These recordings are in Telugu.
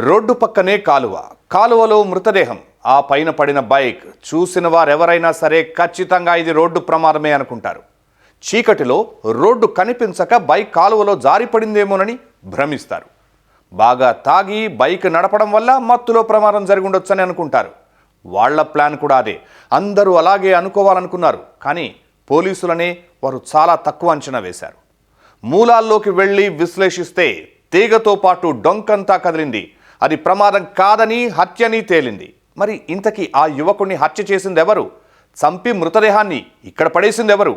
రోడ్డు పక్కనే కాలువలో మృతదేహం, ఆ పైన పడిన బైక్. చూసిన వారెవరైనా సరే ఖచ్చితంగా ఇది రోడ్డు ప్రమాదమే అనుకుంటారు. చీకటిలో రోడ్డు కనిపించక బైక్ కాలువలో జారిపడిందేమోనని భ్రమిస్తారు. బాగా తాగి బైక్ నడపడం వల్ల మత్తులో ప్రమాదం జరిగి ఉండొచ్చని అనుకుంటారు. వాళ్ల ప్లాన్ కూడా అదే. అందరూ అలాగే అనుకోవాలనుకున్నారు. కానీ పోలీసులనే వారు చాలా తక్కువ అంచనా వేశారు. మూలాల్లోకి వెళ్ళి విశ్లేషిస్తే తీగతో పాటు డొంకంతా కదిలింది. అది ప్రమాదం కాదని, హత్యని తేలింది. మరి ఇంతకీ ఆ యువకుడిని హత్య చేసింది ఎవరు? చంపి మృతదేహాన్ని ఇక్కడ పడేసింది ఎవరు?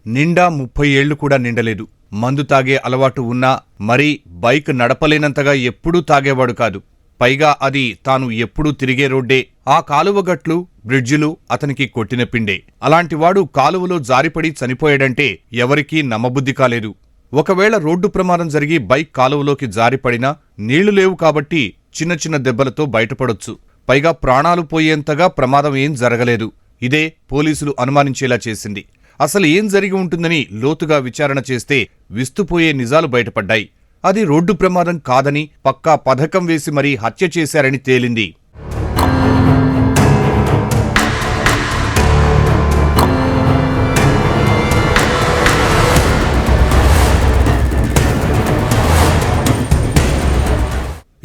నిండా 30 ఏళ్లు కూడా నిండలేదు. మందు తాగే అలవాటు ఉన్నా మరీ బైక్ నడపలేనంతగా ఎప్పుడూ తాగేవాడు కాదు. పైగా అది తాను ఎప్పుడూ తిరిగే రోడ్డే. ఆ కాలువగట్లు, బ్రిడ్జిలు అతనికి కొట్టిన పిండే. అలాంటివాడు కాలువలో జారిపడి చనిపోయాడంటే ఎవరికీ నమ్మబుద్ధి కాలేదు. ఒకవేళ రోడ్డు ప్రమాదం జరిగి బైక్ కాలువలోకి జారిపడినా నీళ్లు లేవు కాబట్టి చిన్న చిన్న దెబ్బలతో బయటపడొచ్చు. పైగా ప్రాణాలు పోయేంతగా ప్రమాదం ఏం జరగలేదు. ఇదే పోలీసులు అనుమానించేలా చేసింది. అసలు ఏం జరిగి ఉంటుందని లోతుగా విచారణ చేస్తే విస్తుపోయే నిజాలు బయటపడ్డాయి. అది రోడ్డు ప్రమాదం కాదని, పక్కా పథకం వేసి మరీ హత్య చేశారని తేలింది.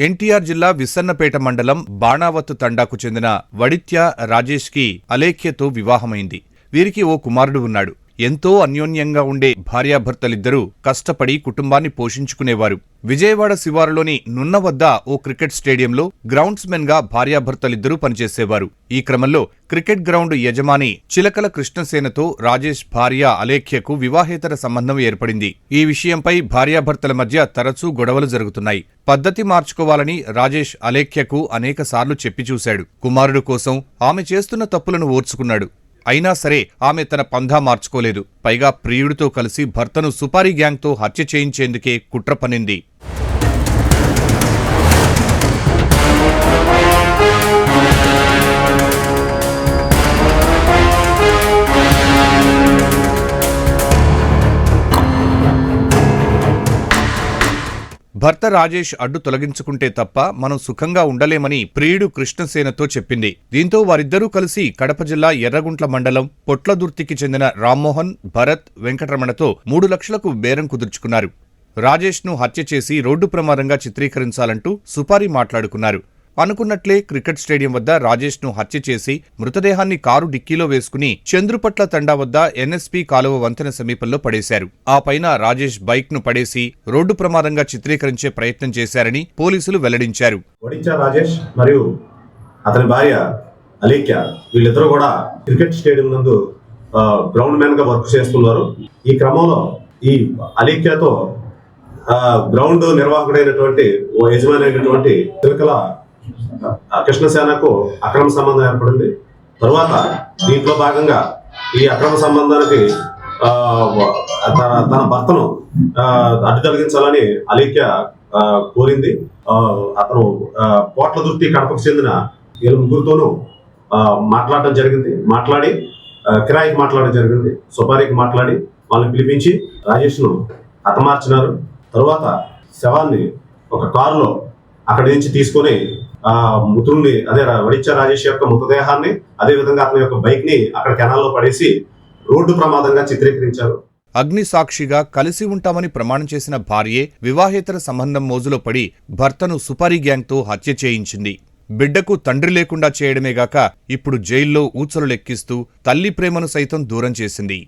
ఎన్టీఆర్ జిల్లా విస్సన్నపేట మండలం బాణావత్తు తండాకు చెందిన వడిత్య రాజేష్కి అలేఖ్యతో వివాహమైంది. వీరికి ఓ కుమారుడు ఉన్నాడు. ఎంతో అన్యోన్యంగా ఉండే భార్యాభర్తలిద్దరూ కష్టపడి కుటుంబాన్ని పోషించుకునేవారు. విజయవాడ శివారులోని నున్న వద్ద ఓ క్రికెట్ స్టేడియంలో గ్రౌండ్స్మెన్ గా భార్యాభర్తలిద్దరూ పనిచేసేవారు. ఈ క్రమంలో క్రికెట్ గ్రౌండ్ యజమాని చిలకల కృష్ణసేనతో రాజేష్ భార్య అలేఖ్యకు వివాహేతర సంబంధం ఏర్పడింది. ఈ విషయంపై భార్యాభర్తల మధ్య తరచూ గొడవలు జరుగుతున్నాయి. పద్ధతి మార్చుకోవాలని రాజేష్ అలేఖ్యకు అనేకసార్లు చెప్పి చూశాడు. కుమారుడు కోసం ఆమె చేస్తున్న తప్పులను ఓర్చుకున్నాడు. అయినా సరే ఆమె తన పంధా మార్చుకోలేదు. పైగా ప్రియుడితో కలిసి భర్తను సుపారీ గ్యాంగ్తో హత్య చేయించేందుకే కుట్ర పన్నింది. భర్త రాజేష్ అడ్డు తొలగించుకుంటే తప్ప మనం సుఖంగా ఉండలేమని ప్రియుడు కృష్ణసేనతో చెప్పింది. దీంతో వారిద్దరూ కలిసి కడప జిల్లా ఎర్రగుంట్ల మండలం పొట్లదుర్తికి చెందిన రామ్మోహన్, భరత్, వెంకటరమణతో 3 లక్షలకు బేరం కుదుర్చుకున్నారు. రాజేష్ను హత్య చేసి రోడ్డు ప్రమాదంగా చిత్రీకరించాలంటూ సుపారీ మాట్లాడుకున్నారు. అనుకున్నట్లే క్రికెట్ స్టేడియం వద్ద రాజేష్ను హత్య చేసి మృతదేహాన్ని కారు డిక్కీలో వేసుకుని చంద్రుపట్ల తండా వద్ద ఎన్ఎస్పీ కాలువ వంతెన సమీపంలో పడేశారు. ఆ పైన రాజేష్ బైక్ ను పడేసి రోడ్డు ప్రమాదంగా చిత్రీకరించే ప్రయత్నం చేశారని పోలీసులు వెల్లడించారు. వడిత్య రాజేష్ మరియు అతని భార్య అలేఖ్య వీళ్ళిద్దరూ కూడా క్రికెట్ స్టేడియం నందు గ్రౌండ్ మ్యాన్ గా వర్క్ చేస్తున్నారు. ఈ క్రమంలో ఈ అలేఖ్యతో గ్రౌండ్ నిర్వాహకుడైనటువంటి ఓ యజమాని అయినటువంటి చిలకల కృష్ణసేనకు అక్రమ సంబంధం ఏర్పడింది. తరువాత దీంట్లో భాగంగా ఈ అక్రమ సంబంధానికి తన భర్తను అడ్డు తొలగించాలని అలేఖ్య కోరింది. అతను పోట్లదుర్తి కడపకు చెందిన వీళ్ళ ముగ్గురితోనూ మాట్లాడడం జరిగింది. కిరాయికి మాట్లాడడం జరిగింది. సుపారీకి మాట్లాడి వాళ్ళని పిలిపించి రాజేష్ను హతమార్చినారు. తరువాత శవాన్ని ఒక కారులో అక్కడి నుంచి తీసుకొని మృతుడిని, అదే వడిత్య రాజేష్ యొక్క మృతదేహాన్ని, అదేవిధంగా అతని యొక్క బైక్ ని అక్కడ కెనాల్లో పడేసి రోడ్డు ప్రమాదంగా చిత్రీకరించారు. అగ్ని సాక్షిగా కలిసి ఉంటామని ప్రమాణం చేసిన భార్యే వివాహేతర సంబంధం మోజులో పడి భర్తను సుపారీ గ్యాంగ్తో హత్య చేయించింది. బిడ్డకు తండ్రి లేకుండా చేయడమేగాక ఇప్పుడు జైల్లో ఊచలు లెక్కిస్తూ తల్లి ప్రేమను సైతం దూరం చేసింది.